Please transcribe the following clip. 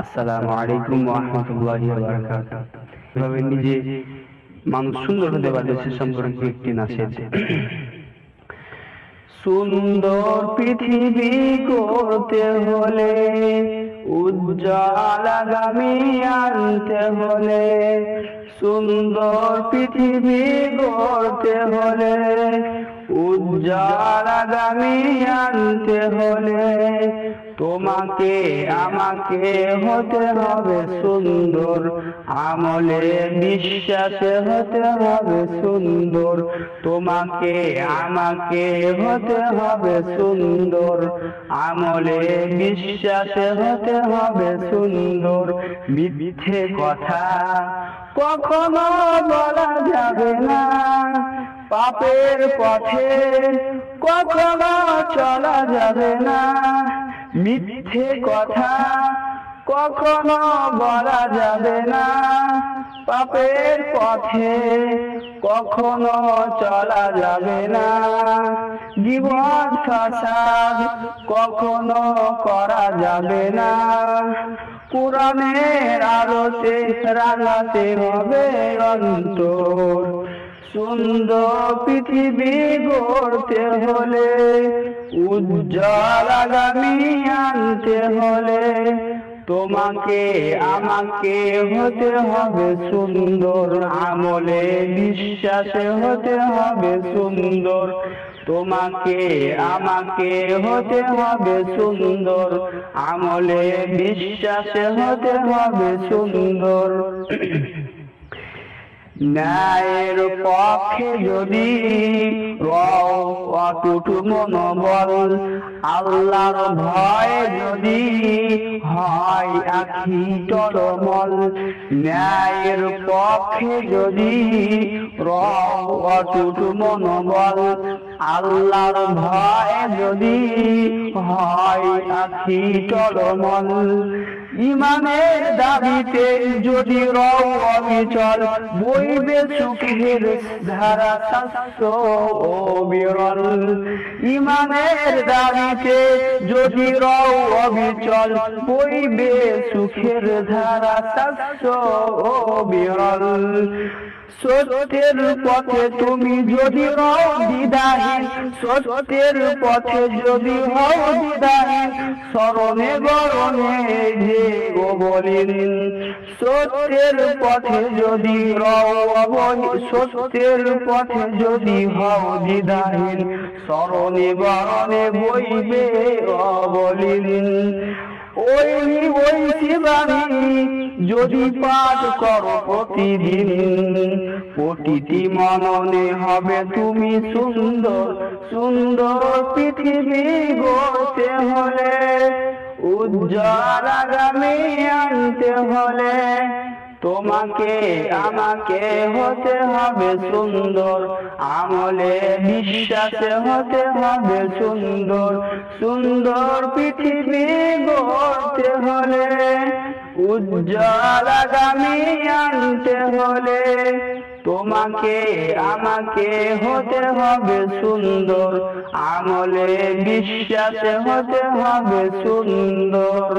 আসসালামু আলাইকুম ওয়া রাহমাতুল্লাহি ওয়া বারাকাতুহু। এভাবে নিজে মানুষ সুন্দর হতে পারবে সে সম্পর্কে একটি নাসিহত। সুন্দর পৃথিবী করতে হলে, উজ্জ্বল আগামী আনতে হলে, সুন্দর পৃথিবী গড়তে হলে, উজ্জ্বল আগামী আনতে হলে, তোমাকে আমাকে হতে হবে সুন্দর, আমলে বিশ্বাসে হতে হবে সুন্দর, তোমাকে আমাকে হতে হবে সুন্দর, আমলে বিশ্বাসে হতে হবে সুন্দর। মিথ্যে কথা কখনো বলা যাবে না, পাপের পথে কখনো চলা যাবে না, মিথ্যে কথা কখনো বলা যাবে না, পাপের পথে কখনো চলা যাবে না, জীবন ফাসাদ কখনো করা যাবে না, কোরআনের আলোতে রাঙাতে হবে অন্তর। সুন্দর পৃথিবী গড়তে হলে, উজ্জ্বল আগামী আনতে হলে, তোমাকে আমাকে হতে হবে সুন্দর, আমলে বিশ্বাসে হতে হবে সুন্দর, তোমাকে আমাকে হতে হবে সুন্দর, আমলে বিশ্বাসে হতে হবে সুন্দর। ন্যায়ের পক্ষে যদি অটুট মনোবল, আল্লাহর ভয় যদি হয় আখি টলমল, ন্যায়ের পক্ষে যদি অটুট মনোবল, আল্লাহর ভয় যদি হয় আখি টলমল, ইমানের দাবিতে যদি রও অবিচল, বইবে সুখের ধারা শাস্ত্র ও বিরল, ইমানের দাবিতে যদি রও অবিচল, বইবে সুখের ধারা শাস্ত্র ও বিরল। সত্যের পথে তুমি যদি হও দ্বিধাহীন, সত্যের পথে যদি হও দ্বিধাহীন, স্মরণে বরণে যে গো বলিন, সত্যের পথে যদি সত্যের পথে যদি হও দ্বিধাহীন, স্মরণে বরণে বইবে অবলীন। ওই শিবানী যদি পাঠ করো প্রতিদিন, প্রতিটি মননে হবে তুমি সুন্দর। সুন্দর পৃথিবী গড়তে হলে, উজ্জ্বল আগামী আনতে হলে, তোমাকে আমাকে হতে হবে সুন্দর, আমলে বিশ্বাসে হতে হবে সুন্দর। সুন্দর পৃথিবী গড়তে হলে, উজ্জ্বল আগামী আনতে হলে, তোমাকে আমাকে হতে হবে সুন্দর, আমলে বিশ্বাসে হতে হবে সুন্দর।